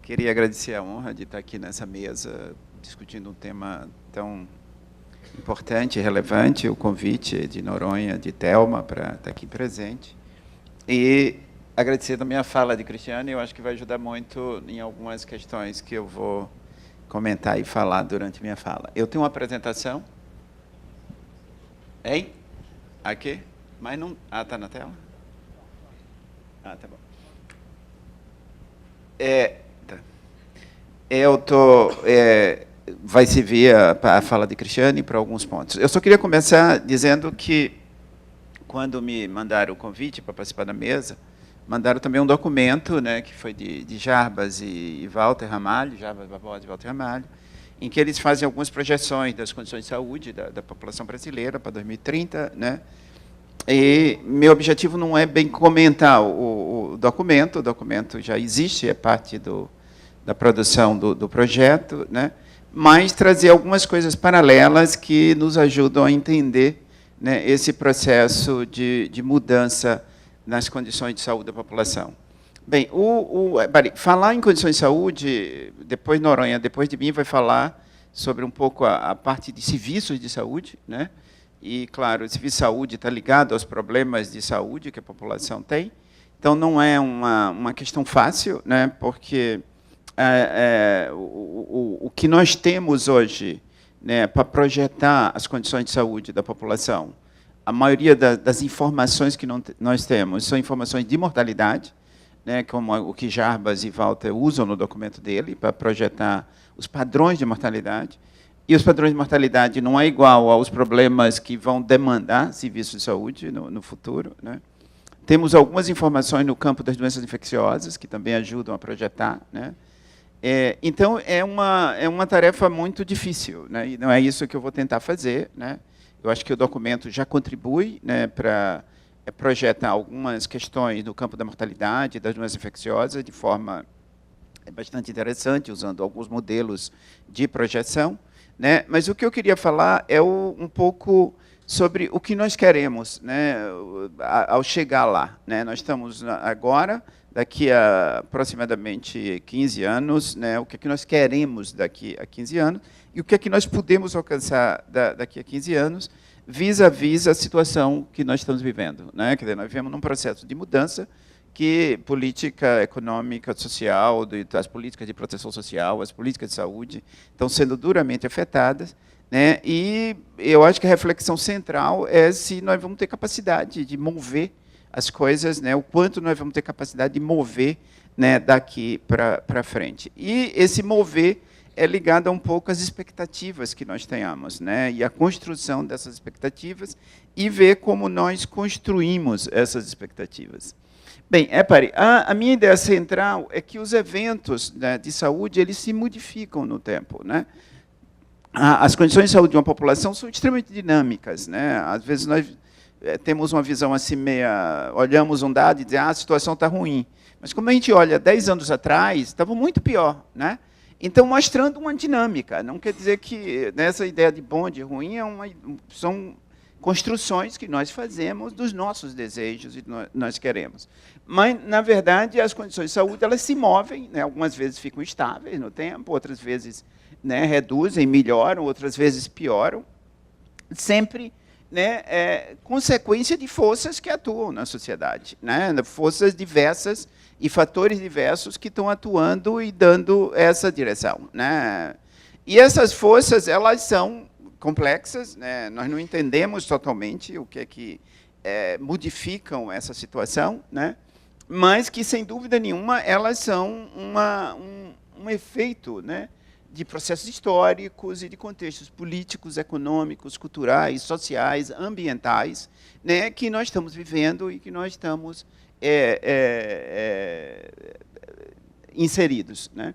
queria agradecer a honra de estar aqui nessa mesa discutindo um tema tão importante e relevante, o convite de Noronha, de Thelma, para estar aqui presente. E agradecer também a fala de Cristiane, eu acho que vai ajudar muito em algumas questões que eu vou comentar e falar durante minha fala. Eu tenho uma apresentação. Hein? Aqui? Mas não... Ah, está na tela? Ah, tá bom. Tá. Vai servir a fala de Cristiane para alguns pontos. Eu só queria começar dizendo que, quando me mandaram o convite para participar da mesa, mandaram também um documento, né, que foi de Jarbas e Walter Ramalho, Jarbas Barbosa e Walter Ramalho, em que eles fazem algumas projeções das condições de saúde da população brasileira para 2030, né? E meu objetivo não é bem comentar o documento já existe, é parte da produção do projeto, né? Mas trazer algumas coisas paralelas que nos ajudam a entender, né, esse processo de mudança nas condições de saúde da população. Bem, falar em condições de saúde, depois Noronha, depois de mim, vai falar sobre um pouco a parte de serviços de saúde, né? E, claro, o serviço de saúde está ligado aos problemas de saúde que a população tem. Então, não é uma questão fácil, né? Porque o que nós temos hoje, né, para projetar as condições de saúde da população, a maioria das informações que nós temos são informações de mortalidade, né, como o que Jarbas e Walter usam no documento dele, para projetar os padrões de mortalidade. E os padrões de mortalidade não é igual aos problemas que vão demandar serviços de saúde no futuro, né? Temos algumas informações no campo das doenças infecciosas, que também ajudam a projetar, né? Então, é uma tarefa muito difícil, né? E não é isso que eu vou tentar fazer, né? Eu acho que o documento já contribui, né, para projetar algumas questões no campo da mortalidade, das doenças infecciosas, de forma bastante interessante, usando alguns modelos de projeção, né? Mas o que eu queria falar é um pouco sobre o que nós queremos, né, ao chegar lá, né? Nós estamos agora, daqui a aproximadamente 15 anos, né, o que é que nós queremos daqui a 15 anos e o que é que nós podemos alcançar daqui a 15 anos, vis-à-vis a situação que nós estamos vivendo, né? Quer dizer, nós vivemos num processo de mudança que política econômica, social, as políticas de proteção social, as políticas de saúde estão sendo duramente afetadas, né? E eu acho que a reflexão central é se nós vamos ter capacidade de mover as coisas, né? O quanto nós vamos ter capacidade de mover, né, daqui para frente. E esse mover é ligado a um pouco às expectativas que nós tenhamos, né? E a construção dessas expectativas e ver como nós construímos essas expectativas. Bem, a minha ideia central é que os eventos, né, de saúde eles se modificam no tempo, né? As condições de saúde de uma população são extremamente dinâmicas, né? Às vezes nós temos uma visão assim olhamos um dado e dizemos, a situação está ruim. Mas como a gente olha 10 anos atrás, estava muito pior, né? Então, mostrando uma dinâmica. Não quer dizer que nessa ideia de bom, de ruim, são construções que nós fazemos dos nossos desejos e nós queremos. Mas, na verdade, as condições de saúde elas se movem, né? Algumas vezes ficam estáveis no tempo, outras vezes, né, reduzem, melhoram, outras vezes pioram, sempre, né, consequência de forças que atuam na sociedade, né? Forças diversas e fatores diversos que estão atuando e dando essa direção, né? E essas forças elas são complexas, né? Nós não entendemos totalmente o que é que modificam essa situação, né? Mas que, sem dúvida nenhuma, elas são um efeito, né, de processos históricos e de contextos políticos, econômicos, culturais, sociais, ambientais, né, que nós estamos vivendo e que nós estamos inseridos, né?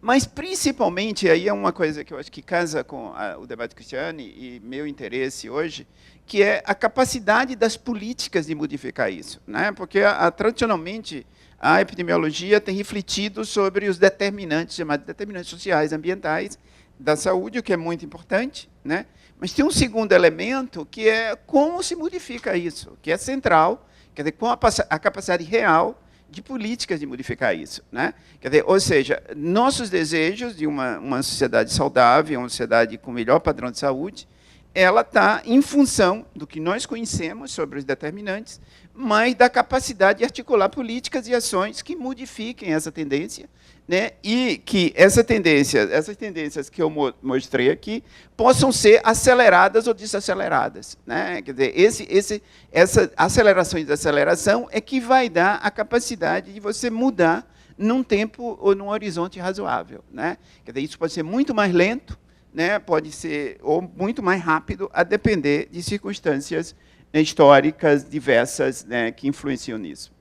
Mas, principalmente, aí é uma coisa que eu acho que casa com o debate Cristiane e meu interesse hoje, que é a capacidade das políticas de modificar isso, né? Porque, tradicionalmente, a epidemiologia tem refletido sobre os determinantes, chamados determinantes sociais, ambientais, da saúde, o que é muito importante, né? Mas tem um segundo elemento, que é como se modifica isso, que é central, quer dizer, com a capacidade real de políticas de modificar isso, né? Quer dizer, ou seja, nossos desejos de uma sociedade saudável, uma sociedade com melhor padrão de saúde, ela está em função do que nós conhecemos sobre os determinantes, mas da capacidade de articular políticas e ações que modifiquem essa tendência, né, e que essas tendências que eu mostrei aqui possam ser aceleradas ou desaceleradas, né? Quer dizer, essa aceleração e desaceleração é que vai dar a capacidade de você mudar num tempo ou num horizonte razoável, né? Quer dizer, isso pode ser muito mais lento, né, pode ser ou muito mais rápido, a depender de circunstâncias históricas diversas, né, que influenciam nisso.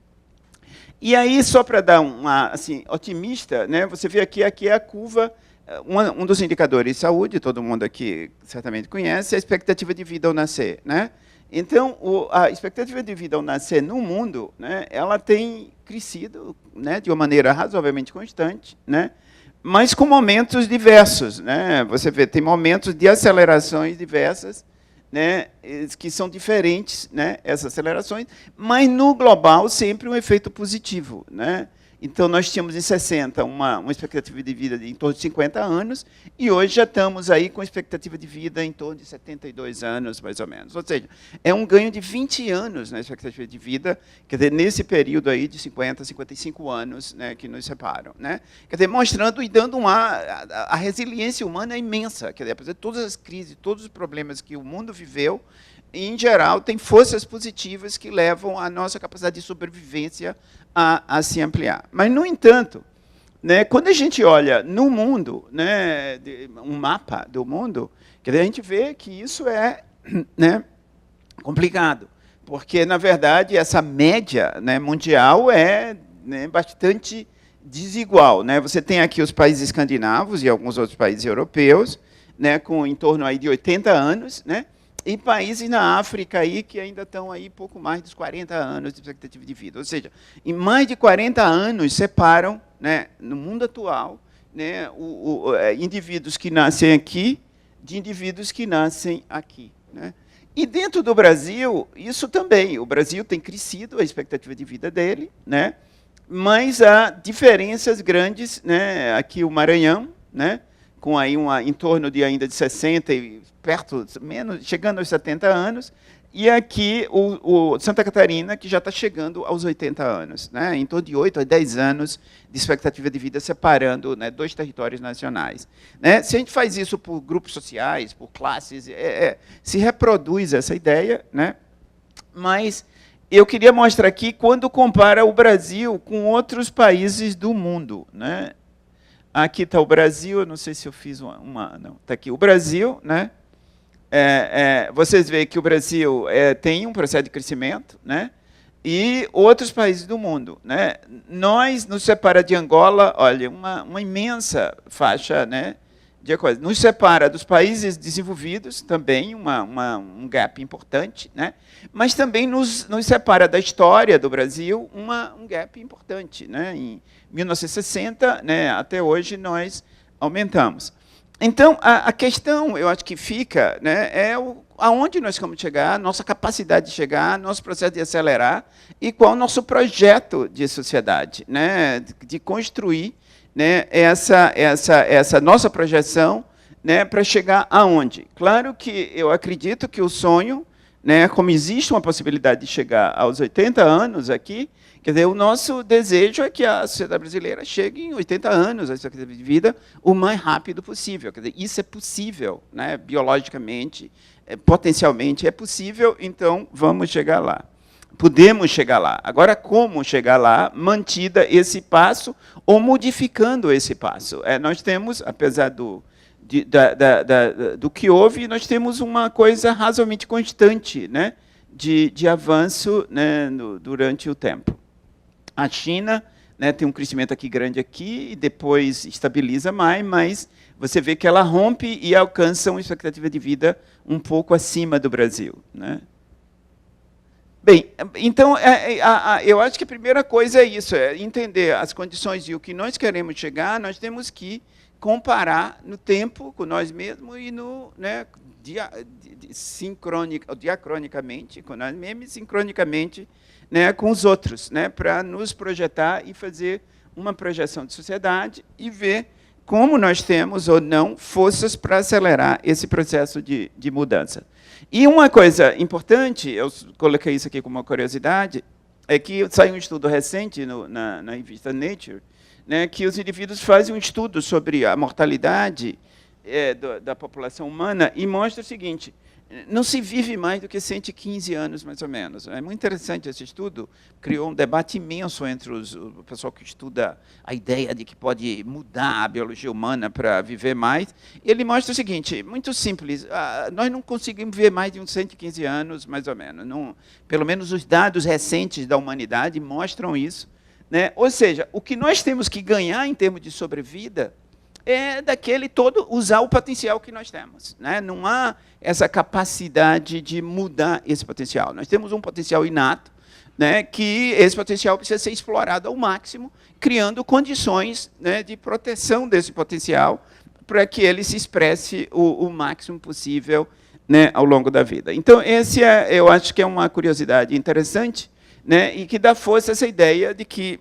E aí, só para dar uma assim, otimista, né, você vê aqui é a curva, um dos indicadores de saúde, todo mundo aqui certamente conhece, é a expectativa de vida ao nascer, né? Então, a expectativa de vida ao nascer no mundo, né, ela tem crescido, né, de uma maneira razoavelmente constante, né, mas com momentos diversos, né? Você vê, tem momentos de acelerações diversas, né, que são diferentes, né, essas acelerações, mas, no global, sempre um efeito positivo, né? Então, nós tínhamos, em 60, uma expectativa de vida de em torno de 50 anos, e hoje já estamos aí com expectativa de vida em torno de 72 anos, mais ou menos. Ou seja, é um ganho de 20 anos na expectativa de vida, quer dizer, nesse período aí de 50, 55 anos, né, que nos separam, né? Quer dizer, mostrando e dando a resiliência humana é imensa, quer dizer, apesar de todas as crises, todos os problemas que o mundo viveu, em geral, tem forças positivas que levam a nossa capacidade de sobrevivência a se ampliar. Mas, no entanto, né, quando a gente olha no mundo, né, um mapa do mundo, quer dizer, a gente vê que isso é, né, complicado, porque, na verdade, essa média, né, mundial é, né, bastante desigual, né? Você tem aqui os países escandinavos e alguns outros países europeus, né, com em torno aí de 80 anos, né? E países na África aí que ainda estão aí pouco mais dos 40 anos de expectativa de vida. Ou seja, em mais de 40 anos separam, né, no mundo atual, né, indivíduos que nascem aqui de indivíduos que nascem aqui, né? E dentro do Brasil, isso também. O Brasil tem crescido a expectativa de vida dele, né? Mas há diferenças grandes, né? Aqui o Maranhão, né, com aí em torno de ainda de 60 e perto, menos, chegando aos 70 anos, e aqui o Santa Catarina, que já está chegando aos 80 anos, né, em torno de 8 a 10 anos de expectativa de vida, separando, né, dois territórios nacionais. Né? Se a gente faz isso por grupos sociais, por classes, se reproduz essa ideia, né? Mas eu queria mostrar aqui quando compara o Brasil com outros países do mundo, né? Aqui está o Brasil, eu não sei se eu fiz não, está aqui o Brasil, né? Vocês veem que o Brasil tem um processo de crescimento, né? E outros países do mundo, né? Nós nos separa de Angola, olha, uma imensa faixa, né, de coisa. Nos separa dos países desenvolvidos, também um gap importante, né? Mas também nos separa da história do Brasil um gap importante, né? Em 1960, né, até hoje, nós aumentamos. Então, a questão, eu acho que fica, né, aonde nós vamos chegar, nossa capacidade de chegar, nosso processo de acelerar, e qual o nosso projeto de sociedade, né, de construir, né, essa nossa projeção, né, para chegar aonde? Claro que eu acredito que o sonho, né, como existe uma possibilidade de chegar aos 80 anos aqui, quer dizer, o nosso desejo é que a sociedade brasileira chegue em 80 anos, a expectativa de vida, o mais rápido possível. Quer dizer, isso é possível, né, biologicamente, potencialmente é possível, então vamos chegar lá. Podemos chegar lá. Agora, como chegar lá, mantida esse passo ou modificando esse passo? Nós temos, apesar do que houve, nós temos uma coisa razoavelmente constante, né, de avanço, né, durante o tempo. A China, né, tem um crescimento aqui grande aqui, e depois estabiliza mais, mas você vê que ela rompe e alcança uma expectativa de vida um pouco acima do Brasil, né? Bem, então, eu acho que a primeira coisa é isso, é entender as condições e o que nós queremos chegar, nós temos que comparar no tempo com nós mesmos e diacronicamente com nós mesmos, sincronicamente, né, com os outros, né, para nos projetar e fazer uma projeção de sociedade e ver como nós temos ou não forças para acelerar esse processo de mudança. E uma coisa importante, eu coloquei isso aqui como uma curiosidade, é que saiu um estudo recente na revista Nature, né, que os indivíduos fazem um estudo sobre a mortalidade da população humana e mostra o seguinte: não se vive mais do que 115 anos, mais ou menos. É muito interessante esse estudo, criou um debate imenso entre o pessoal que estuda a ideia de que pode mudar a biologia humana para viver mais. Ele mostra o seguinte, muito simples, nós não conseguimos viver mais de uns 115 anos, mais ou menos. Não, pelo menos os dados recentes da humanidade mostram isso, né? Ou seja, o que nós temos que ganhar em termos de sobrevida é daquele todo usar o potencial que nós temos, né? Não há essa capacidade de mudar esse potencial. Nós temos um potencial inato, né, que esse potencial precisa ser explorado ao máximo, criando condições, né, de proteção desse potencial para que ele se expresse o máximo possível, né, ao longo da vida. Então, eu acho que é uma curiosidade interessante, né, e que dá força a essa ideia de que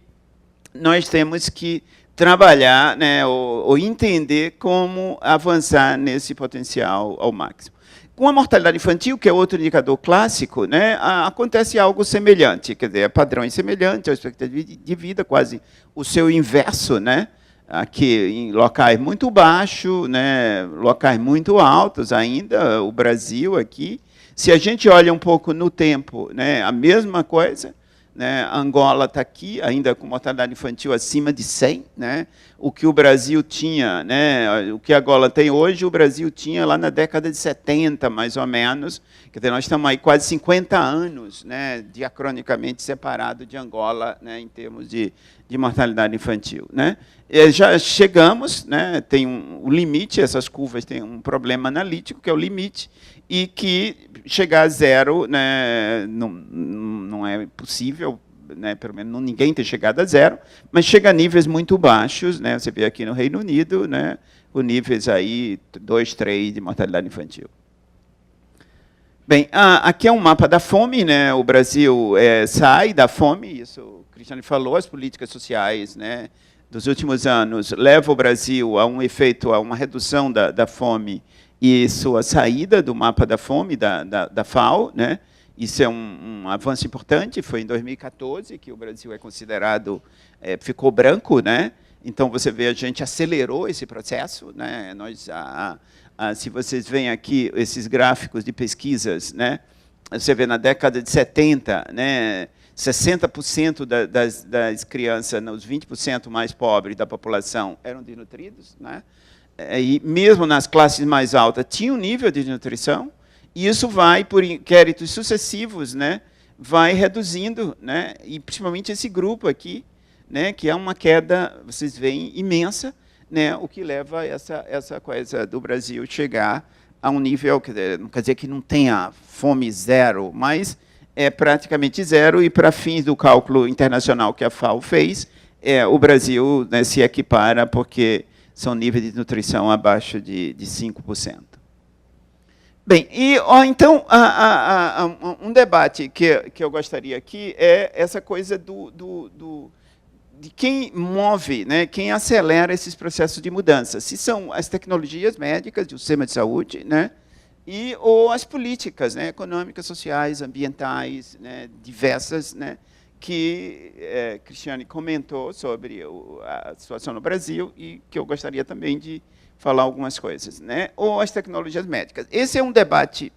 nós temos que trabalhar, né, ou entender como avançar nesse potencial ao máximo. Com a mortalidade infantil, que é outro indicador clássico, né, acontece algo semelhante, quer dizer, padrões semelhantes, a expectativa de vida quase o seu inverso, né, aqui em locais muito baixos, né, locais muito altos ainda, o Brasil aqui. Se a gente olha um pouco no tempo, né, a mesma coisa, né, Angola está aqui, ainda com mortalidade infantil acima de 100, né, o que o Brasil tinha, né, o que Angola tem hoje, o Brasil tinha lá na década de 70, mais ou menos. Quer dizer, nós estamos aí quase 50 anos, né, diacronicamente separado de Angola, né, em termos de mortalidade infantil, né. Já chegamos, né, tem o limite, essas curvas têm um problema analítico, que é o limite, e que chegar a zero, né, não é possível, né, pelo menos ninguém tem chegado a zero, mas chega a níveis muito baixos, né, você vê aqui no Reino Unido, né, com níveis aí 2, 3 de mortalidade infantil. Bem, aqui é um mapa da fome, né, o Brasil sai da fome, isso o Cristiano falou, as políticas sociais, né, dos últimos anos levam o Brasil a um efeito, a uma redução da fome e sua saída do mapa da fome da FAO, né? Isso é um avanço importante. Foi em 2014 que o Brasil é considerado, ficou branco, né? Então você vê, a gente acelerou esse processo, né? Se vocês veem aqui esses gráficos de pesquisas, né? Você vê na década de 70, né? 60% das crianças, os 20% mais pobres da população, eram desnutridos, né? E mesmo nas classes mais altas, tinha um nível de desnutrição, e isso vai, por inquéritos sucessivos, né, vai reduzindo, né, e principalmente esse grupo aqui, né, que é uma queda, vocês veem, imensa, né, o que leva essa coisa do Brasil chegar a um nível, não quer dizer que não tenha fome zero, mas é praticamente zero, e para fins do cálculo internacional que a FAO fez, o Brasil, né, se equipara, porque são níveis de nutrição abaixo de 5%. Bem, então, um debate que eu gostaria aqui é essa coisa de quem move, né, quem acelera esses processos de mudança. Se são as tecnologias médicas do sistema de saúde, né, ou as políticas, né, econômicas, sociais, ambientais, né, diversas, né, que Cristiane comentou sobre a situação no Brasil e que eu gostaria também de falar algumas coisas, né? Ou as tecnologias médicas. Esse é um debate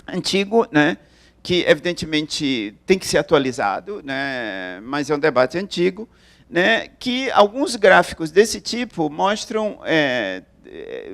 antigo, né? Que evidentemente tem que ser atualizado, né? Mas é um debate antigo, né? Que alguns gráficos desse tipo mostram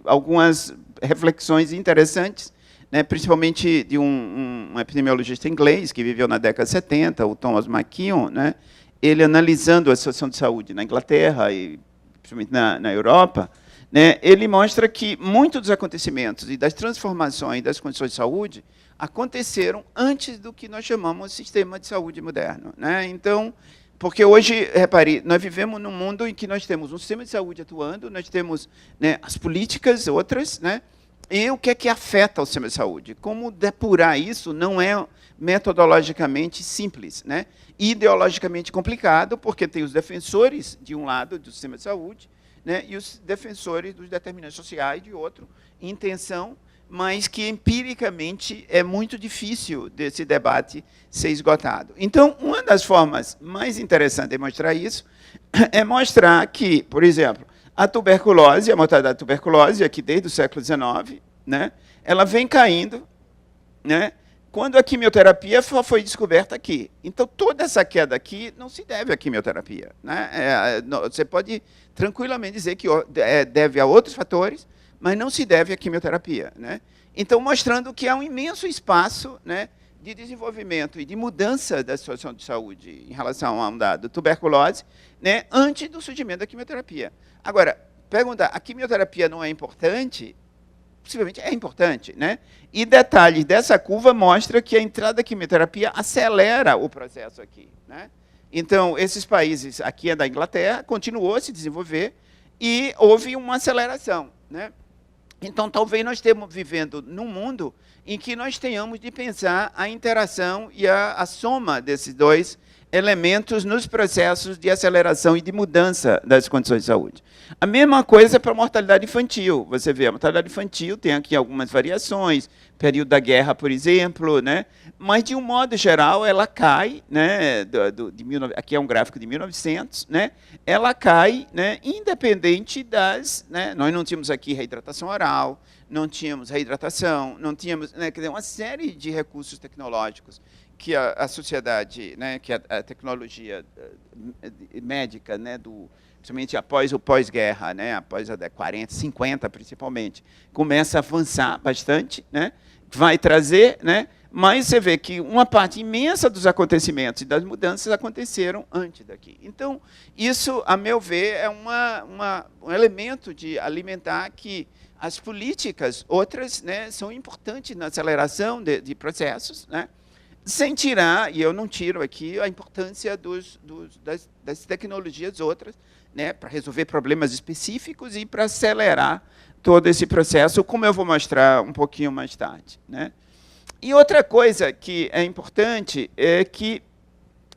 algumas reflexões interessantes, né, principalmente de um epidemiologista inglês que viveu na década de 70, o Thomas McKeown, né, ele analisando a situação de saúde na Inglaterra e principalmente na Europa, né, ele mostra que muitos dos acontecimentos e das transformações das condições de saúde aconteceram antes do que nós chamamos de sistema de saúde moderno, né? Então, porque hoje, repare, nós vivemos num mundo em que nós temos um sistema de saúde atuando, nós temos, né, as políticas, outras, né, E o que é que afeta o sistema de saúde? Como depurar isso não é metodologicamente simples, né? Ideologicamente complicado, porque tem os defensores, de um lado, do sistema de saúde, né, e os defensores dos determinantes sociais, de outro, intenção, mas que, empiricamente, é muito difícil desse debate ser esgotado. Então, uma das formas mais interessantes de mostrar isso é mostrar que, por exemplo, a tuberculose, a mortalidade da tuberculose, aqui desde o século XIX, né, ela vem caindo, né, quando a quimioterapia foi descoberta aqui. Então, toda essa queda aqui não se deve à quimioterapia, né? Você pode tranquilamente dizer que deve a outros fatores, mas não se deve à quimioterapia, né? Então, mostrando que há um imenso espaço, né, de desenvolvimento e de mudança da situação de saúde em relação a um dado tuberculose, né, antes do surgimento da quimioterapia. Agora, pergunta, a quimioterapia não é importante? Possivelmente é importante, né? E detalhes dessa curva mostra que a entrada da quimioterapia acelera o processo aqui, né? Então, esses países, aqui é da Inglaterra, continuou a se desenvolver e houve uma aceleração, né? Então, talvez nós estejamos vivendo num mundo em que nós tenhamos de pensar a interação e a soma desses dois elementos nos processos de aceleração e de mudança das condições de saúde. A mesma coisa para a mortalidade infantil. Você vê, a mortalidade infantil tem aqui algumas variações, período da guerra, por exemplo, né? Mas, de um modo geral, ela cai, né? Aqui é um gráfico de 1900, né? Ela cai, né? Independente das... Né? Nós não tínhamos aqui reidratação oral, não tínhamos reidratação, não tínhamos, né? Quer dizer, uma série de recursos tecnológicos que a sociedade, né, que a tecnologia médica, né, principalmente após o pós-guerra, né, após a década 40, 50 principalmente, começa a avançar bastante, né, vai trazer, né, mas você vê que uma parte imensa dos acontecimentos e das mudanças aconteceram antes daqui. Então, isso, a meu ver, é um elemento de alimentar que as políticas, outras, né, são importantes na aceleração de processos, né, sem tirar, e eu não tiro aqui, a importância das tecnologias outras, né, para resolver problemas específicos e para acelerar todo esse processo, como eu vou mostrar um pouquinho mais tarde, né. E outra coisa que é importante é que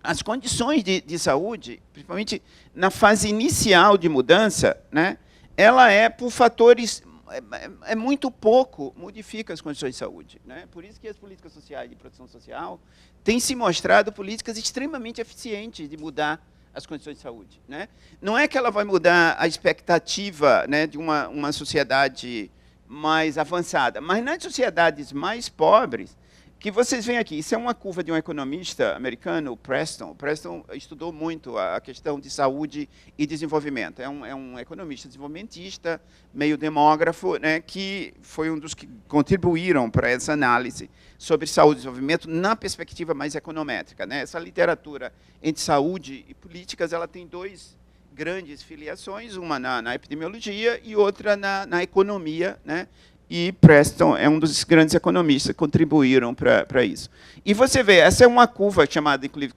as condições de saúde, principalmente na fase inicial de mudança, né, ela é por fatores... muito pouco modifica as condições de saúde, né? Por isso que as políticas sociais de proteção social têm se mostrado políticas extremamente eficientes de mudar as condições de saúde, né? Não é que ela vai mudar a expectativa, né, de uma sociedade mais avançada, mas nas sociedades mais pobres, que vocês veem aqui, isso é uma curva de um economista americano, Preston. Preston estudou muito a questão de saúde e desenvolvimento. É um economista desenvolvimentista, meio demógrafo, né, que foi um dos que contribuíram para essa análise sobre saúde e desenvolvimento na perspectiva mais econométrica, né? Essa literatura entre saúde e políticas, ela tem dois grandes filiações, uma na epidemiologia e outra na economia, né? E Preston é um dos grandes economistas que contribuíram para isso. E você vê, essa é uma curva chamada, inclusive,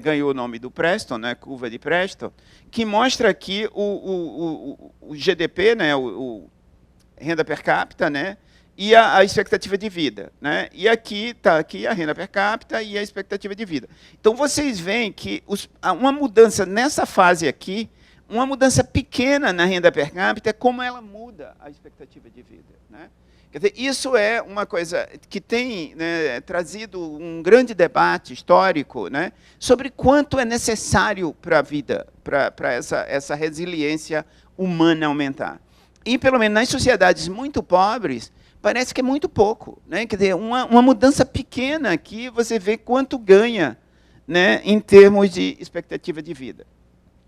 ganhou o nome do Preston, né, curva de Preston, que mostra aqui o GDP, né, o renda per capita, né, e a expectativa de vida, né? E aqui está aqui a renda per capita e a expectativa de vida. Então, vocês veem que uma mudança nessa fase aqui, uma mudança pequena na renda per capita, é como ela muda a expectativa de vida, né? Quer dizer, isso é uma coisa que tem, né, trazido um grande debate histórico, né, sobre quanto é necessário para a vida, para essa resiliência humana aumentar. E, pelo menos nas sociedades muito pobres, parece que é muito pouco, né? Quer dizer, uma mudança pequena aqui, você vê quanto ganha, né, em termos de expectativa de vida.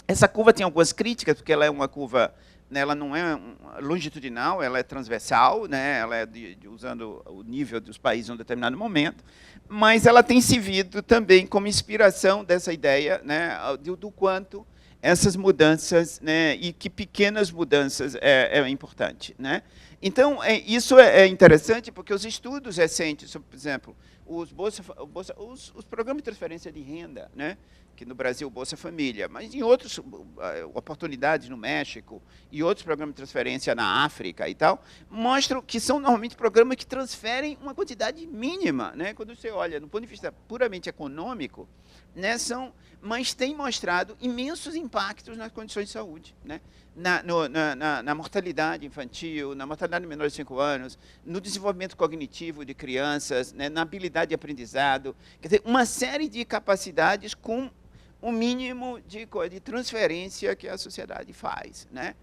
Essa curva tem algumas críticas, porque ela é uma curva, né, ela não é longitudinal, ela é transversal, né, ela é usando o nível dos países em um determinado momento, mas ela tem servido também como inspiração dessa ideia, né, do quanto essas mudanças, né, e que pequenas mudanças é importante, né? Então, isso é interessante, porque os estudos recentes, por exemplo, os programas de transferência de renda, né, que no Brasil Bolsa Família, mas em outras oportunidades no México e outros programas de transferência na África e tal, mostram que são normalmente programas que transferem uma quantidade mínima, né? Quando você olha do ponto de vista puramente econômico, né, mas tem mostrado imensos impactos nas condições de saúde, né? Na mortalidade infantil, na mortalidade de menores de 5 anos, no desenvolvimento cognitivo de crianças, né, na habilidade de aprendizado, quer dizer, uma série de capacidades com o mínimo de transferência que a sociedade faz, né?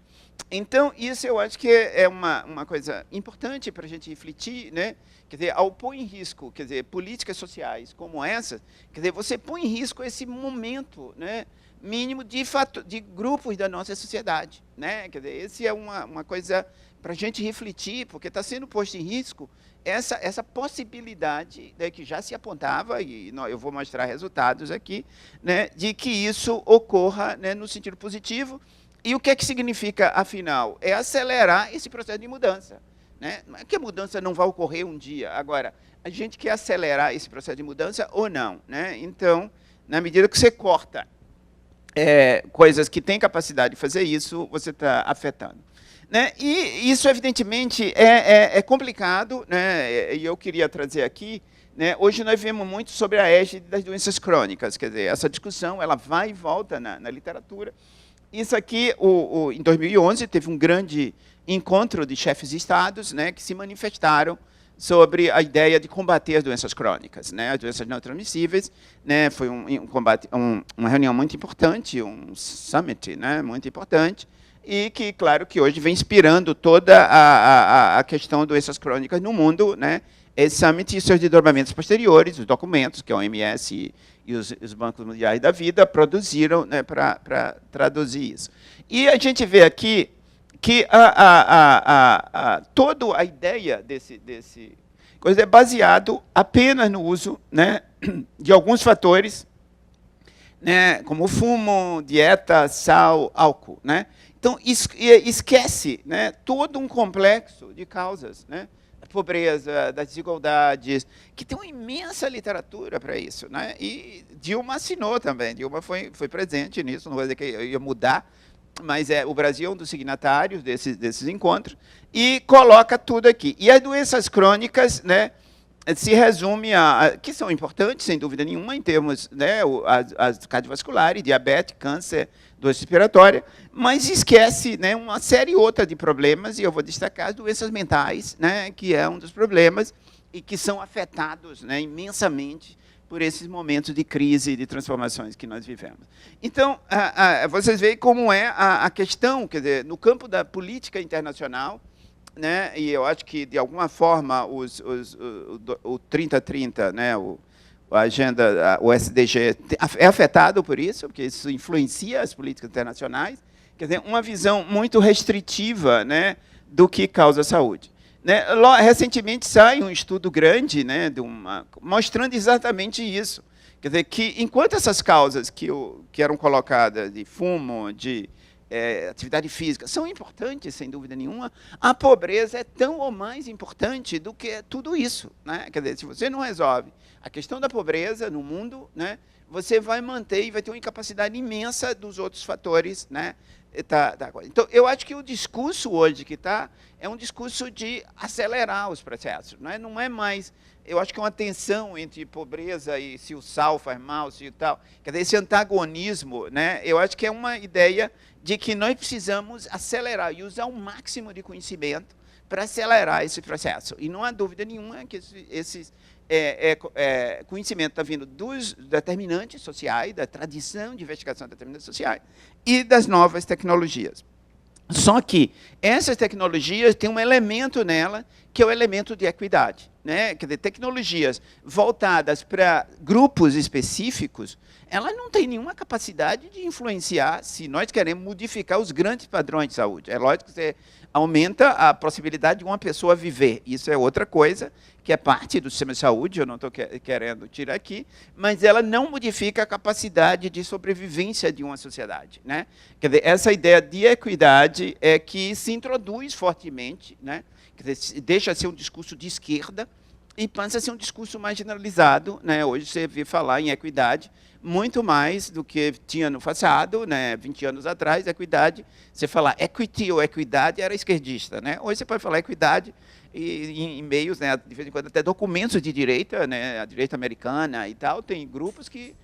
Então, isso eu acho que é uma coisa importante para a gente refletir, né? Quer dizer, ao pôr em risco, quer dizer, políticas sociais como essa, quer dizer, você põe em risco esse momento, né, mínimo de grupos da nossa sociedade, né? Quer dizer, esse é uma coisa para a gente refletir, porque está sendo posto em risco essa possibilidade, né, que já se apontava, e eu vou mostrar resultados aqui, né, de que isso ocorra, né, no sentido positivo. E o que é que significa, afinal? É acelerar esse processo de mudança, né? Não é que a mudança não vai ocorrer um dia. Agora, a gente quer acelerar esse processo de mudança ou não, né? Então, na medida que você corta coisas que têm capacidade de fazer isso, você está afetando, né? E isso, evidentemente, é complicado, né? E eu queria trazer aqui, né? Hoje nós vemos muito sobre a égide das doenças crônicas, quer dizer, essa discussão ela vai e volta na literatura. Isso aqui, em 2011, teve um grande encontro de chefes de estados, né, que se manifestaram sobre a ideia de combater as doenças crônicas, né, as doenças não transmissíveis, né, foi uma reunião muito importante, um summit, né, muito importante, e que, claro, que hoje vem inspirando toda a questão de doenças crônicas no mundo, né, esse summit e seus desdobramentos posteriores, os documentos que a OMS e os bancos mundiais da vida produziram, né, para traduzir isso. E a gente vê aqui que toda a ideia desse coisa é baseado apenas no uso, né, de alguns fatores, né, como fumo, dieta, sal, álcool, né? Então, esquece, né, todo um complexo de causas, né? Da pobreza, das desigualdades, que tem uma imensa literatura para isso, né? E Dilma assinou também, Dilma foi presente nisso, não vou dizer que ia mudar, mas o Brasil é um dos signatários desses encontros, e coloca tudo aqui. E as doenças crônicas, né, se resume que são importantes, sem dúvida nenhuma, em termos, né, as cardiovasculares, diabetes, câncer, doença respiratória, mas esquece, né, uma série outra de problemas, e eu vou destacar as doenças mentais, né, que é um dos problemas, e que são afetados, né, imensamente por esses momentos de crise e de transformações que nós vivemos. Então, vocês veem como é a questão, quer dizer, no campo da política internacional, né, e eu acho que, de alguma forma, o 3030, né, a agenda, o SDG, é afetado por isso, porque isso influencia as políticas internacionais, quer dizer, uma visão muito restritiva, né, do que causa saúde. Né, recentemente sai um estudo grande, né, mostrando exatamente isso. Quer dizer, que enquanto essas causas que eram colocadas de fumo, de atividade física, são importantes, sem dúvida nenhuma, a pobreza é tão ou mais importante do que tudo isso, né? Quer dizer, se você não resolve a questão da pobreza no mundo, né, você vai manter e vai ter uma incapacidade imensa dos outros fatores, né? Então, eu acho que o discurso hoje que está é um discurso de acelerar os processos, não é mais, eu acho que é uma tensão entre pobreza e se o sal faz mal, se o tal, quer dizer, esse antagonismo, né, eu acho que é uma ideia de que nós precisamos acelerar e usar o máximo de conhecimento para acelerar esse processo. E não há dúvida nenhuma que esses conhecimento está vindo dos determinantes sociais, da tradição de investigação de determinantes sociais e das novas tecnologias. Só que essas tecnologias têm um elemento nela, que é o elemento de equidade, né? Quer dizer, tecnologias voltadas para grupos específicos, elas não têm nenhuma capacidade de influenciar, se nós queremos modificar os grandes padrões de saúde. É lógico que você aumenta a possibilidade de uma pessoa viver. Isso é outra coisa, que é parte do sistema de saúde, eu não estou querendo tirar aqui, mas ela não modifica a capacidade de sobrevivência de uma sociedade, né? Quer dizer, essa ideia de equidade é que se introduz fortemente, né? Quer dizer, deixa de ser um discurso de esquerda e passa a ser um discurso mais generalizado, né? Hoje você vê falar em equidade muito mais do que tinha no passado, né, 20 anos atrás, equidade, você falar equity ou equidade era esquerdista, né? Hoje você pode falar equidade e em meios, né, de vez em quando até documentos de direita, né, a direita americana e tal, tem grupos que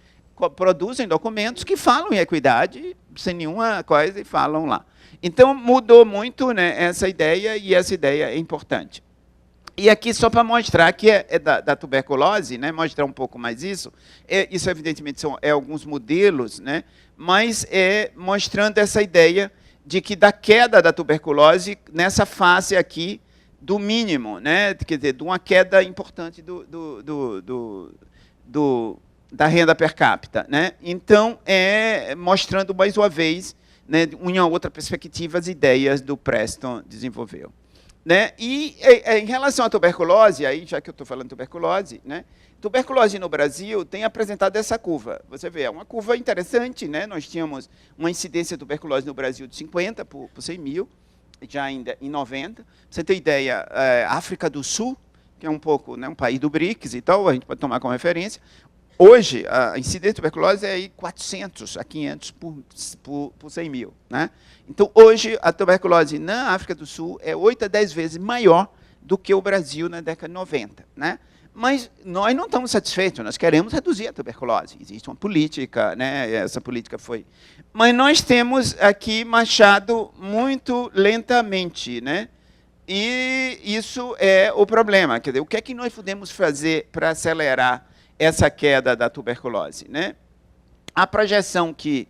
produzem documentos que falam em equidade sem nenhuma coisa e falam lá. Então mudou muito, né, essa ideia, e essa ideia é importante. E aqui, só para mostrar que é da tuberculose, né, mostrar um pouco mais isso, isso evidentemente são alguns modelos, né, mas mostrando essa ideia de que da queda da tuberculose, nessa fase aqui, do mínimo, né, quer dizer, de uma queda importante da renda per capita. Né? Então, mostrando mais uma vez, né, uma outra perspectiva, as ideias do Preston desenvolveu. Né? E em relação à tuberculose, aí, já que eu estou falando de tuberculose, né, tuberculose no Brasil tem apresentado essa curva. Você vê, é uma curva interessante. Né? Nós tínhamos uma incidência de tuberculose no Brasil de 50 por 100 mil, já ainda em 90. Você tem ideia, África do Sul, que é um pouco, né, um país do BRICS e tal, a gente pode tomar como referência. Hoje, a incidência de tuberculose é aí 400 a 500 por 100 mil. Né? Então, hoje, a tuberculose na África do Sul é 8 a 10 vezes maior do que o Brasil na década de 90. Né? Mas nós não estamos satisfeitos, nós queremos reduzir a tuberculose. Existe uma política, né? Essa política foi... Mas nós temos aqui marchado muito lentamente. Né? E isso é o problema. Quer dizer, o que é que nós podemos fazer para acelerar essa queda da tuberculose? Né? A projeção que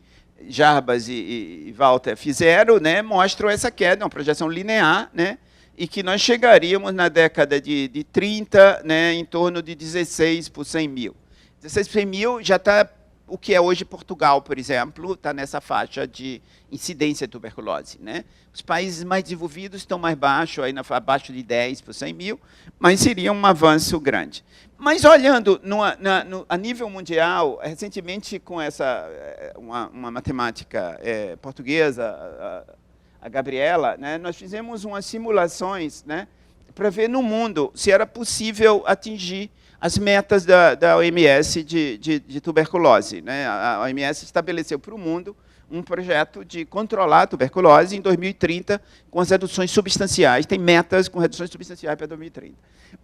Jarbas e Walter fizeram, né, mostram essa queda, uma projeção linear, né, e que nós chegaríamos na década de 30, né, em torno de 16 por 100 mil. 16 por 100 mil já está, o que é hoje Portugal, por exemplo, está nessa faixa de incidência de tuberculose. Né? Os países mais desenvolvidos estão mais baixo, aí abaixo de 10 por 100 mil, mas seria um avanço grande. Mas olhando a nível mundial, recentemente com uma matemática portuguesa, a Gabriela, né, nós fizemos umas simulações, né, para ver no mundo se era possível atingir as metas da OMS de tuberculose. Né? A OMS estabeleceu para o mundo um projeto de controlar a tuberculose em 2030 com as reduções substanciais. Tem metas com reduções substanciais para 2030.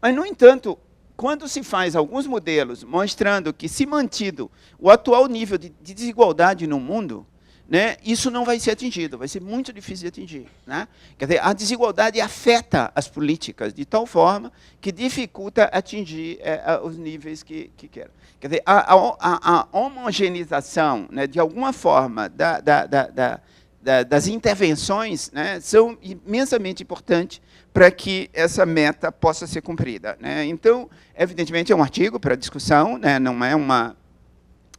Mas, no entanto, quando se faz alguns modelos mostrando que, se mantido o atual nível de desigualdade no mundo, né, isso não vai ser atingido, vai ser muito difícil de atingir. Né? Quer dizer, a desigualdade afeta as políticas de tal forma que dificulta atingir os níveis que querem. Quer dizer, a homogeneização, né, de alguma forma, das intervenções, né, são imensamente importantes para que essa meta possa ser cumprida. Né? Então, evidentemente, é um artigo para discussão, né, não é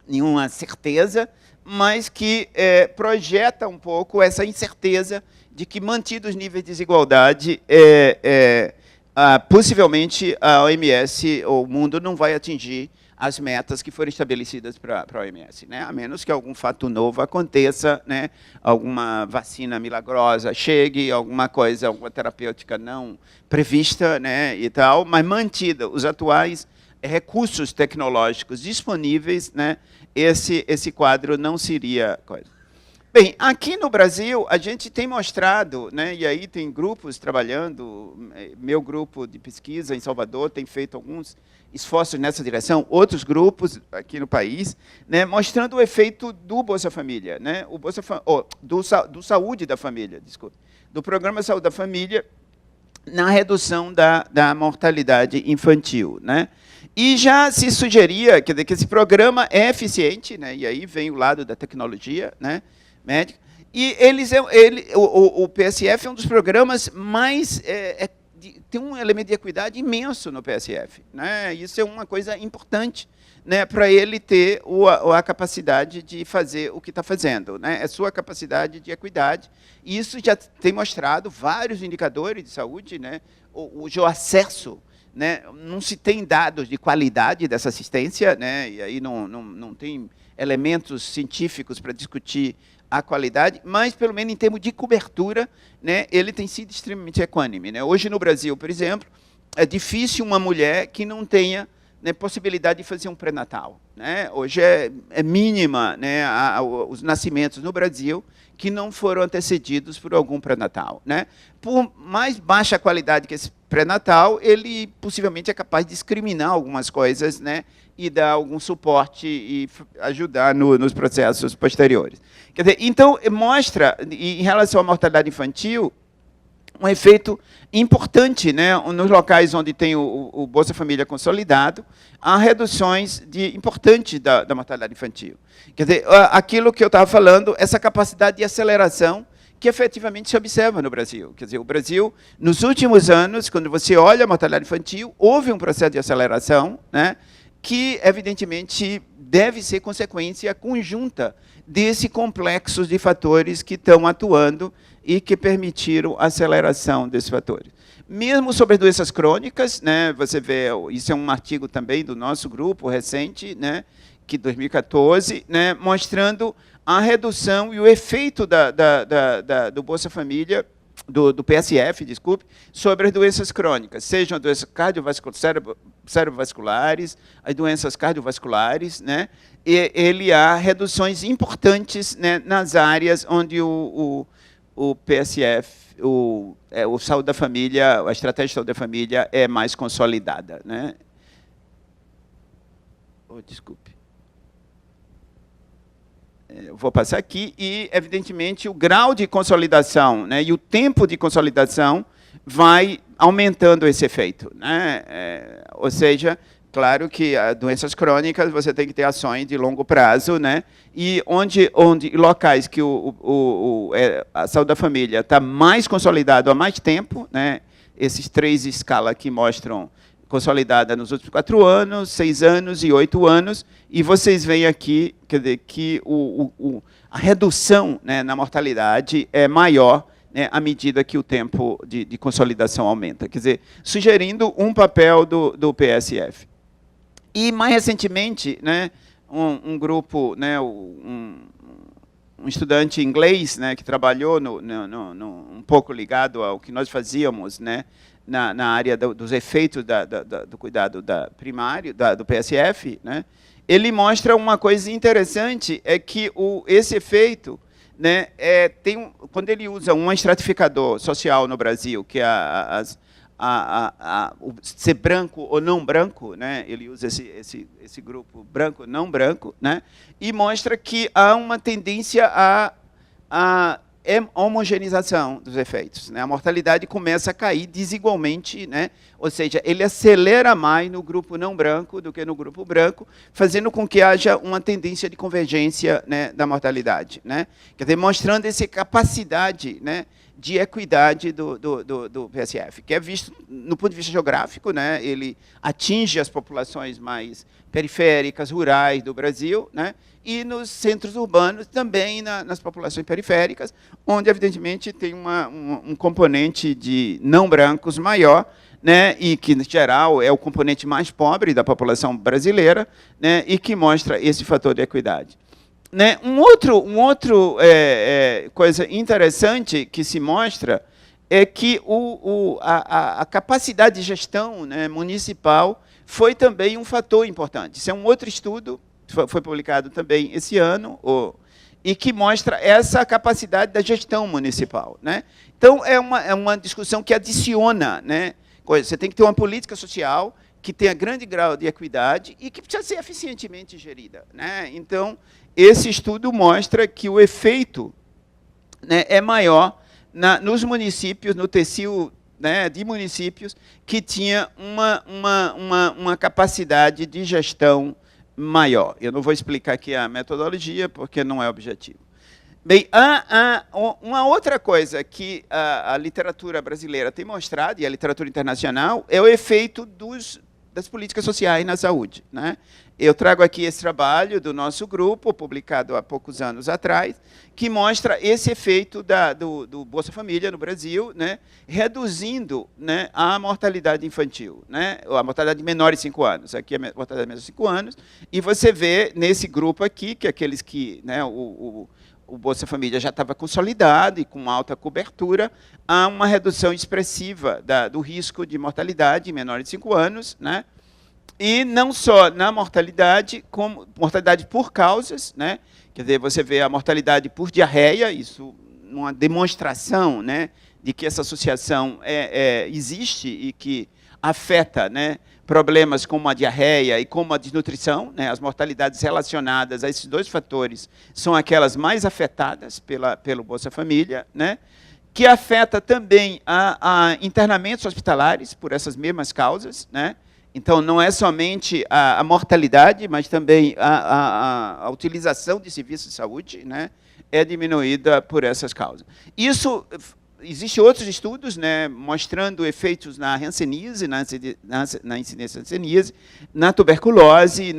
nenhuma certeza, mas que projeta um pouco essa incerteza de que, mantidos os níveis de desigualdade, possivelmente a OMS, ou o mundo, não vai atingir as metas que foram estabelecidas para a OMS, né? A menos que algum fato novo aconteça, né? Alguma vacina milagrosa chegue, alguma terapêutica não prevista, né? E tal, mas mantida os atuais recursos tecnológicos disponíveis, né? Esse quadro não seria coisa. Bem, aqui no Brasil, a gente tem mostrado, né, e aí tem grupos trabalhando, meu grupo de pesquisa em Salvador tem feito alguns esforços nessa direção, outros grupos aqui no país, né, mostrando o efeito do Bolsa Família, né, do Saúde da Família, desculpe, do Programa Saúde da Família, na redução da mortalidade infantil. Né. E já se sugeria, quer dizer, que esse programa é eficiente, né, e aí vem o lado da tecnologia, né, médica, e o PSF é um dos programas mais... tem um elemento de equidade imenso no PSF. Né? Isso é uma coisa importante, né, para ele ter a capacidade de fazer o que está fazendo. Né? É sua capacidade de equidade. E isso já tem mostrado vários indicadores de saúde. Né? O acesso, né, não se tem dados de qualidade dessa assistência, né, e aí não tem elementos científicos para discutir a qualidade, mas, pelo menos, em termos de cobertura, né, ele tem sido extremamente equânime. Né? Hoje, no Brasil, por exemplo, é difícil uma mulher que não tenha né, possibilidade de fazer um pré-natal, né? Hoje é mínima, né, os nascimentos no Brasil que não foram antecedidos por algum pré-natal, né? Por mais baixa qualidade que esse pré-natal, ele possivelmente é capaz de discriminar algumas coisas, né, e dar algum suporte e ajudar nos processos posteriores. Quer dizer, então, mostra, em relação à mortalidade infantil, um efeito importante, né, nos locais onde tem o Bolsa Família consolidado, há reduções importantes da mortalidade infantil. Quer dizer, aquilo que eu estava falando, essa capacidade de aceleração que efetivamente se observa no Brasil. Quer dizer, o Brasil, nos últimos anos, quando você olha a mortalidade infantil, houve um processo de aceleração, né, que, evidentemente, deve ser consequência conjunta desse complexo de fatores que estão atuando e que permitiram a aceleração desses fatores. Mesmo sobre as doenças crônicas, né, você vê, isso é um artigo também do nosso grupo recente, né, que 2014, né, mostrando a redução e o efeito do Bolsa Família, do PSF, desculpe, sobre as doenças crônicas, sejam doenças cerebrovasculares, as doenças cardiovasculares, né, e ele há reduções importantes, né, nas áreas onde o PSF, o saúde da família, a estratégia de saúde da família é mais consolidada, né? Desculpe. Eu vou passar aqui e, evidentemente, o grau de consolidação, né, e o tempo de consolidação vai aumentando esse efeito, né? Ou seja, claro que as doenças crônicas você tem que ter ações de longo prazo, né? E onde locais que a saúde da família está mais consolidado há mais tempo, né? Esses 3 escalas aqui mostram consolidada nos últimos 4 anos, 6 anos e 8 anos, e vocês veem aqui, quer dizer, que a redução, né, na mortalidade é maior, né, à medida que o tempo de consolidação aumenta. Quer dizer, sugerindo um papel do PSF. E, mais recentemente, né, um grupo, né, um estudante inglês, né, que trabalhou um pouco ligado ao que nós fazíamos, né, na área dos efeitos do cuidado primário, do PSF, né, ele mostra uma coisa interessante, é que esse efeito, né, quando ele usa um estratificador social no Brasil, que é o ser branco ou não branco, né, ele usa esse grupo branco, não branco, né, e mostra que há uma tendência a homogeneização dos efeitos, né? A mortalidade começa a cair desigualmente, né? Ou seja, ele acelera mais no grupo não branco do que no grupo branco, fazendo com que haja uma tendência de convergência, né, da mortalidade, né? Quer dizer, mostrando essa capacidade, né, de equidade do PSF, que é visto no ponto de vista geográfico, né? Ele atinge as populações mais periféricas, rurais do Brasil, né? E nos centros urbanos, também nas populações periféricas, onde, evidentemente, tem um componente de não brancos maior, né, e que, em geral, é o componente mais pobre da população brasileira, né, e que mostra esse fator de equidade. Né, um outro coisa interessante que se mostra é que a capacidade de gestão, né, municipal foi também um fator importante. Isso é um outro estudo, foi publicado também esse ano, e que mostra essa capacidade da gestão municipal, né? Então, é uma discussão que adiciona, né, coisa. Você tem que ter uma política social que tenha grande grau de equidade e que precisa ser eficientemente gerida, né? Então, esse estudo mostra que o efeito, né, é maior nos municípios, no tecido, né, de municípios que tinha uma capacidade de gestão maior. Eu não vou explicar aqui a metodologia, porque não é objetivo. Bem, uma outra coisa que a literatura brasileira tem mostrado, e a literatura internacional, é o efeito das políticas sociais na saúde, né? Eu trago aqui esse trabalho do nosso grupo, publicado há poucos anos atrás, que mostra esse efeito do Bolsa Família no Brasil, né, reduzindo, né, a mortalidade infantil, né, a mortalidade de menores de 5 anos. Aqui é a mortalidade de menores de 5 anos, e você vê nesse grupo aqui, que é aqueles que, né, o Bolsa Família já estava consolidado e com alta cobertura, há uma redução expressiva do risco de mortalidade em menores de 5 anos, né? E não só na mortalidade, como mortalidade por causas, né? Quer dizer, você vê a mortalidade por diarreia, isso uma demonstração, né, de que essa associação existe e que afeta, né, problemas como a diarreia e como a desnutrição, né, as mortalidades relacionadas a esses dois fatores são aquelas mais afetadas pelo Bolsa Família, né, que afeta também a internamentos hospitalares por essas mesmas causas, né. Então, não é somente a mortalidade, mas também a utilização de serviços de saúde, né, é diminuída por essas causas. Isso, existem outros estudos, né, mostrando efeitos na hanseníase, na incidência de hanseníase, na tuberculose,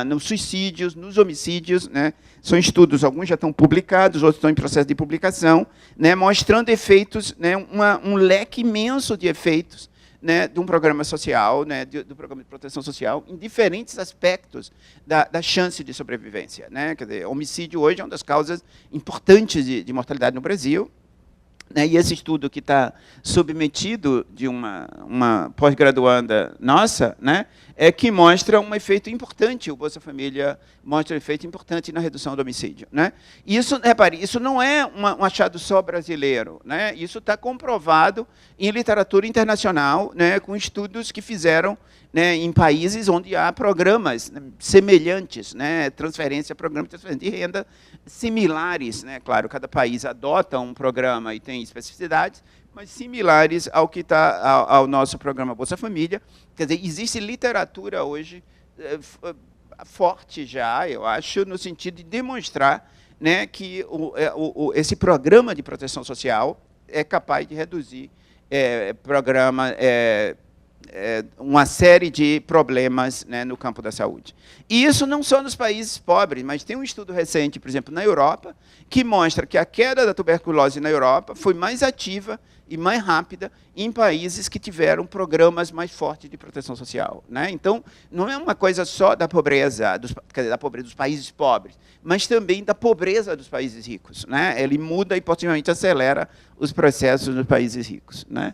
nos suicídios, nos homicídios, né. São estudos, alguns já estão publicados, outros estão em processo de publicação, né, mostrando efeitos, né, um leque imenso de efeitos, né, de um programa social, né, do programa de proteção social, em diferentes aspectos da chance de sobrevivência, né? Quer dizer, homicídio hoje é uma das causas importantes de mortalidade no Brasil, né, e esse estudo que está submetido de uma pós-graduanda nossa, né, que mostra um efeito importante, o Bolsa Família mostra um efeito importante na redução do homicídio, né? E isso, repare, isso não é um achado só brasileiro, né? Isso está comprovado em literatura internacional, né, com estudos que fizeram, né, em países onde há programas, né, semelhantes, né, programas de transferência de renda similares, né? Claro, cada país adota um programa e tem especificidades, mas similares ao que está ao nosso programa Bolsa Família. Quer dizer, existe literatura hoje forte já, eu acho, no sentido de demonstrar, né, que esse programa de proteção social é capaz de reduzir uma série de problemas, né, no campo da saúde. E isso não só nos países pobres, mas tem um estudo recente, por exemplo, na Europa, que mostra que a queda da tuberculose na Europa foi mais ativa e mais rápida em países que tiveram programas mais fortes de proteção social, né? Então, não é uma coisa só da pobreza, da pobreza dos países pobres, mas também da pobreza dos países ricos, né? Ele muda e possivelmente acelera os processos nos países ricos, né?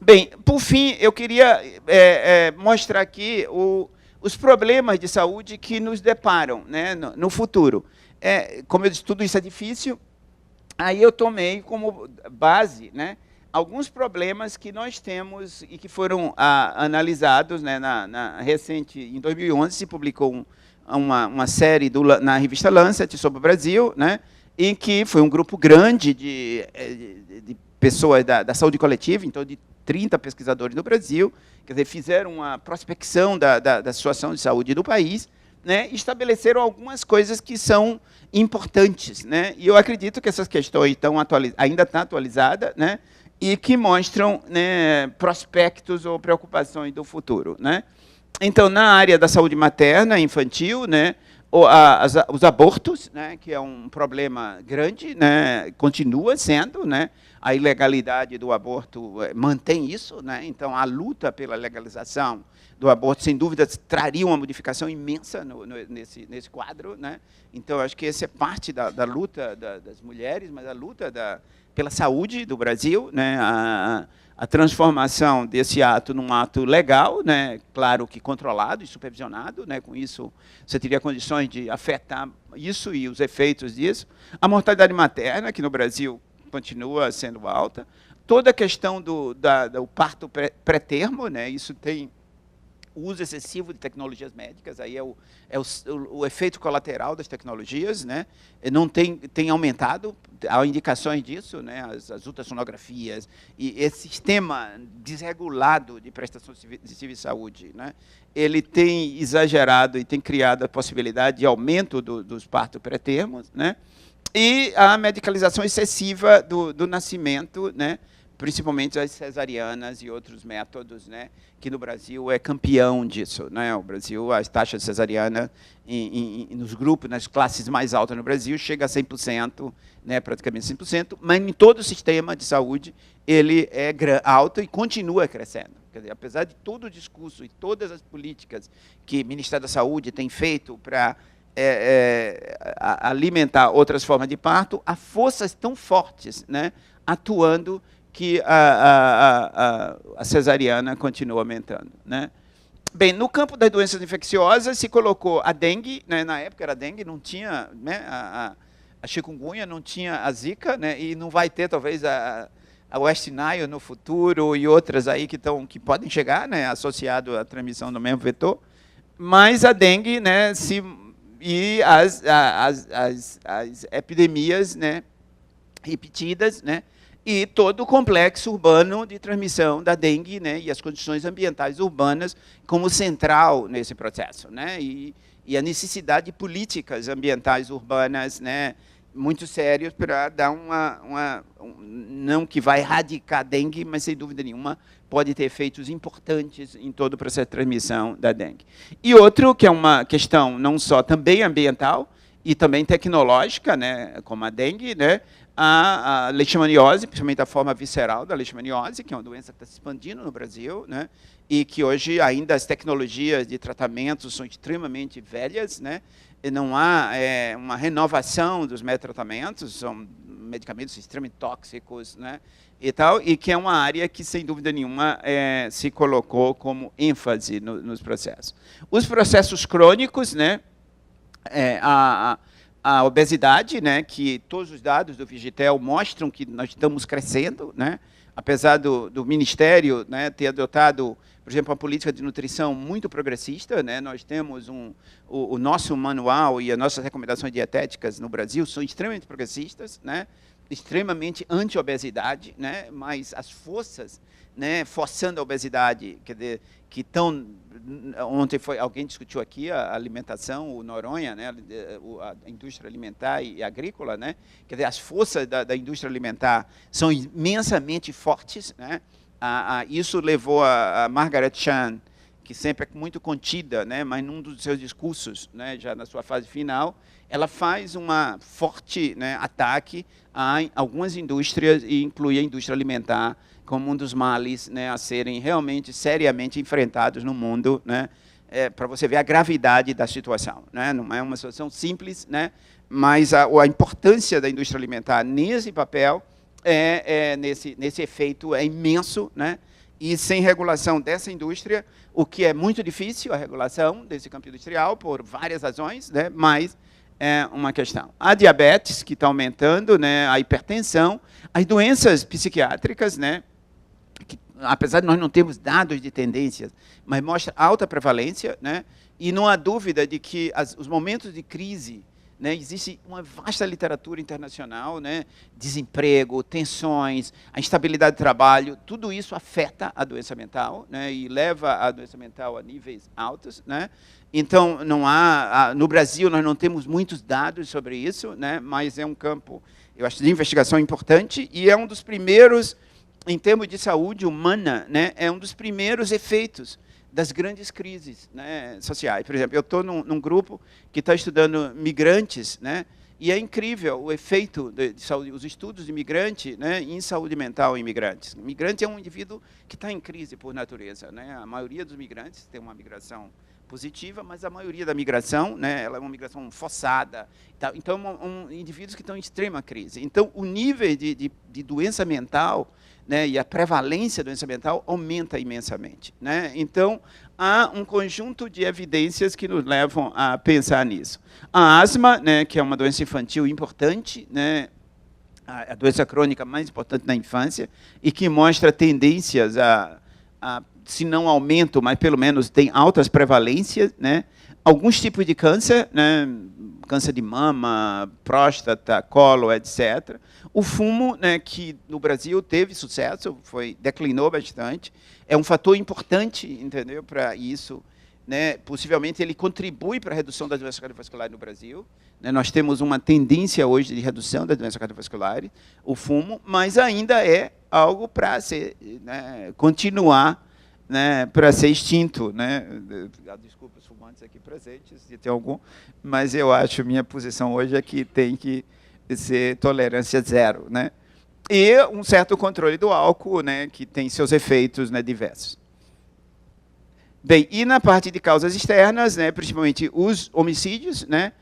Bem, por fim, eu queria mostrar aqui os problemas de saúde que nos deparam, né, no futuro. Como eu disse, tudo isso é difícil, aí eu tomei como base, né, alguns problemas que nós temos e que foram analisados, né, recente, em 2011, se publicou uma série na revista Lancet sobre o Brasil, né, em que foi um grupo grande de pessoas da saúde coletiva, então de 30 pesquisadores no Brasil, quer dizer, fizeram uma prospecção da situação de saúde do país, né, e estabeleceram algumas coisas que são importantes, né, e eu acredito que essas questões ainda estão atualizadas, né, e que mostram, né, prospectos ou preocupações do futuro, né. Então, na área da saúde materna e infantil, né, os abortos, né, que é um problema grande, né, continua sendo, né, a ilegalidade do aborto mantém isso, né, então a luta pela legalização do aborto, sem dúvida, traria uma modificação imensa nesse quadro, né. Então, acho que essa é parte da luta das mulheres, mas a luta pela saúde do Brasil, né, a transformação desse ato num ato legal, né, claro que controlado e supervisionado, né, com isso você teria condições de afetar isso e os efeitos disso. A mortalidade materna, que no Brasil continua sendo alta. Toda a questão do parto pré-termo, né, isso tem o uso excessivo de tecnologias médicas, aí é o efeito colateral das tecnologias, né? Não tem aumentado, há indicações disso, né? As ultrassonografias e esse sistema desregulado de prestação de serviço de saúde, né? Ele tem exagerado e tem criado a possibilidade de aumento dos partos pré-termos, né? E a medicalização excessiva do nascimento, né? Principalmente as cesarianas e outros métodos, né, que no Brasil é campeão disso, né? O Brasil, as taxas de cesariana nos grupos, nas classes mais altas no Brasil, chega a 100%, né, praticamente 100%, mas em todo o sistema de saúde ele é alto e continua crescendo. Quer dizer, apesar de todo o discurso e todas as políticas que o Ministério da Saúde tem feito para alimentar outras formas de parto, há forças tão fortes, né, atuando que a cesariana continua aumentando, né? Bem, no campo das doenças infecciosas se colocou a dengue, né, na época era a dengue, não tinha, né, a chikungunya, não tinha a zika, né, e não vai ter talvez a West Nile no futuro e outras aí que podem chegar, né, associado à transmissão do mesmo vetor, mas a dengue, né, e as epidemias, né, repetidas, né, e todo o complexo urbano de transmissão da dengue, né, e as condições ambientais urbanas como central nesse processo, né, e a necessidade de políticas ambientais urbanas, né, muito sérias para dar não que vai erradicar a dengue, mas sem dúvida nenhuma pode ter efeitos importantes em todo o processo de transmissão da dengue. E outro que é uma questão não só também ambiental e também tecnológica, né, como a dengue, né, a leishmaniose, principalmente a forma visceral da leishmaniose, que é uma doença que está se expandindo no Brasil, né, e que hoje ainda as tecnologias de tratamento são extremamente velhas, né, e não há uma renovação dos tratamentos, são medicamentos extremamente tóxicos, né, e tal, e que é uma área que, sem dúvida nenhuma, se colocou como ênfase nos processos. Os processos crônicos, né, a obesidade, né, que todos os dados do Vigitel mostram que nós estamos crescendo, né, apesar do Ministério, né, ter adotado, por exemplo, uma política de nutrição muito progressista, né, nós temos o nosso manual e as nossas recomendações dietéticas no Brasil são extremamente progressistas, né, extremamente anti-obesidade, né, mas as forças, né, forçando a obesidade, quer dizer, que estão... Ontem alguém discutiu aqui a alimentação, o Noronha, né, a indústria alimentar e agrícola, né, quer dizer, as forças da indústria alimentar são imensamente fortes, né, isso levou a Margaret Chan, que sempre é muito contida, né, mas num dos seus discursos, né, já na sua fase final, ela faz uma forte, né, ataque a algumas indústrias, e inclui a indústria alimentar como um dos males, né, a serem realmente, seriamente enfrentados no mundo, né, para você ver a gravidade da situação, né, não é uma situação simples, né, mas a importância da indústria alimentar nesse papel, nesse efeito, é imenso, né, e sem regulação dessa indústria, o que é muito difícil, a regulação desse campo industrial, por várias razões, né, mas é uma questão. A diabetes, que está aumentando, né, a hipertensão, as doenças psiquiátricas, né, que, apesar de nós não termos dados de tendências, mas mostra alta prevalência, né, e não há dúvida de que os momentos de crise, né, existe uma vasta literatura internacional, né, desemprego, tensões, a instabilidade do trabalho, tudo isso afeta a doença mental, né, e leva a doença mental a níveis altos, né. Então, não no Brasil, nós não temos muitos dados sobre isso, né, mas é um campo, eu acho, de investigação importante, e é um dos primeiros, em termos de saúde humana, né, é um dos primeiros efeitos das grandes crises, né, sociais. Por exemplo, eu estou num grupo que está estudando migrantes, né, e é incrível o efeito de saúde, os estudos de migrante, né, em saúde mental em imigrantes. Migrante é um indivíduo que está em crise por natureza, né, a maioria dos migrantes tem uma migração positiva, mas a maioria da migração, né, ela é uma migração forçada. Então, indivíduos que estão em extrema crise. Então, o nível de doença mental, né, e a prevalência da doença mental aumenta imensamente, né? Então, há um conjunto de evidências que nos levam a pensar nisso. A asma, né, que é uma doença infantil importante, né, a doença crônica mais importante na infância, e que mostra tendências se não aumento, mas pelo menos tem altas prevalências, né? Alguns tipos de câncer, né? Câncer de mama, próstata, colo, etc. O fumo, né, que no Brasil teve sucesso, declinou bastante, é um fator importante, entendeu, para isso, né? Possivelmente ele contribui para a redução das doenças cardiovasculares no Brasil, né? Nós temos uma tendência hoje de redução das doenças cardiovasculares, o fumo, mas ainda é algo para né, continuar, né, para ser extinto, né? Desculpa os fumantes aqui presentes, se tem algum, mas eu acho, minha posição hoje é que tem que ser tolerância zero, né? E um certo controle do álcool, né, que tem seus efeitos, né, diversos. Bem, e na parte de causas externas, né, principalmente os homicídios, né,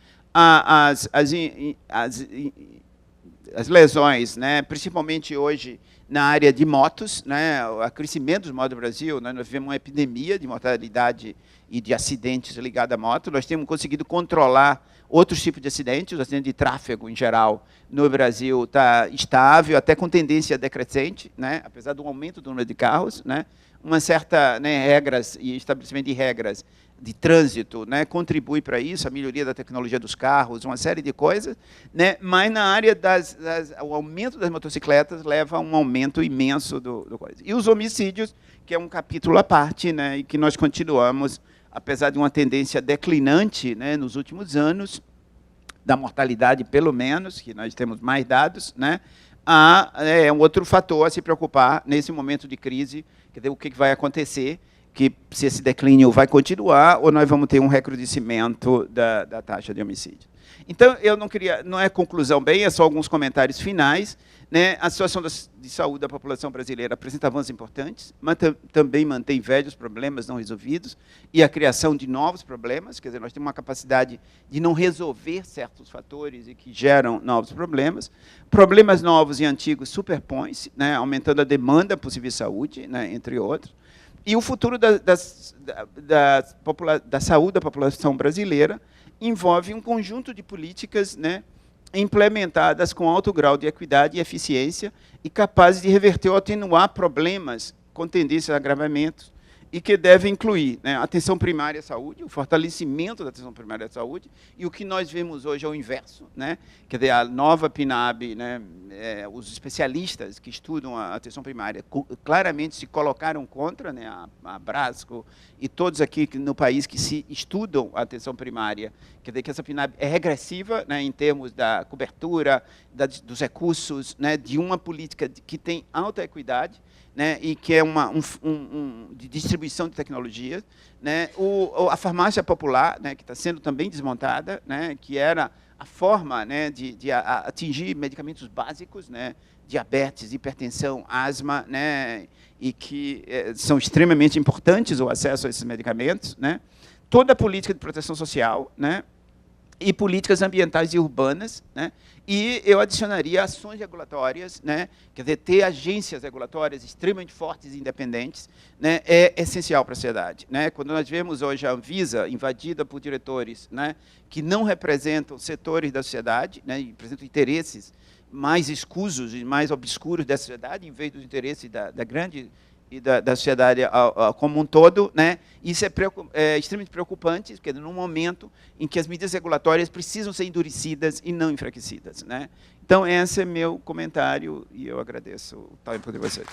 as lesões, né, principalmente hoje na área de motos, né, o crescimento dos motos no Brasil, né, nós vivemos uma epidemia de mortalidade e de acidentes ligados à moto. Nós temos conseguido controlar outros tipos de acidentes, o acidente de tráfego, em geral, no Brasil está estável, até com tendência decrescente, né, apesar do aumento do número de carros, né, uma certa, né, regras e estabelecimento de regras de trânsito, né, contribui para isso, a melhoria da tecnologia dos carros, uma série de coisas, né, mas na área o aumento das motocicletas leva a um aumento imenso do coisa. E os homicídios, que é um capítulo à parte, né, e que nós continuamos, apesar de uma tendência declinante, né, nos últimos anos, da mortalidade, pelo menos, que nós temos mais dados, né, é um outro fator a se preocupar nesse momento de crise, quer dizer, o que vai acontecer, que se esse declínio vai continuar ou nós vamos ter um recrudescimento da taxa de homicídio. Então, eu não queria, não é conclusão bem, é só alguns comentários finais, né? A situação de saúde da população brasileira apresenta avanços importantes, mas também mantém velhos problemas não resolvidos e a criação de novos problemas, quer dizer, nós temos uma capacidade de não resolver certos fatores e que geram novos problemas. Problemas novos e antigos superpõem-se, né? Aumentando a demanda por serviço de saúde, né? Entre outros. E o futuro da saúde da população brasileira envolve um conjunto de políticas, né, implementadas com alto grau de equidade e eficiência e capazes de reverter ou atenuar problemas com tendência a agravamentos e que devem incluir, né, a atenção primária à saúde, o fortalecimento da atenção primária à saúde, e o que nós vemos hoje é o inverso, né? Quer dizer, a nova PNAB, né, os especialistas que estudam a atenção primária claramente se colocaram contra, né, a Brasco e todos aqui no país que se estudam a atenção primária, quer dizer que essa PNAB é regressiva, né, em termos da cobertura, dos recursos, né, de uma política que tem alta equidade, né, e que é de distribuição de tecnologias, né, a farmácia popular, né, que está sendo também desmontada, né, que era a forma, né, de atingir medicamentos básicos, né, diabetes, hipertensão, asma, né, e que são extremamente importantes o acesso a esses medicamentos, né, toda a política de proteção social, né, e políticas ambientais e urbanas, né? E eu adicionaria ações regulatórias, né? Quer dizer, ter agências regulatórias extremamente fortes e independentes, né, é essencial para a sociedade, né? Quando nós vemos hoje a Anvisa invadida por diretores, né, que não representam setores da sociedade, né, e representam interesses mais escusos e mais obscuros da sociedade, em vez dos interesses da grande e da sociedade como um todo, né? Isso é extremamente preocupante, porque num momento em que as medidas regulatórias precisam ser endurecidas e não enfraquecidas, né? Então, esse é meu comentário e eu agradeço o tempo de vocês.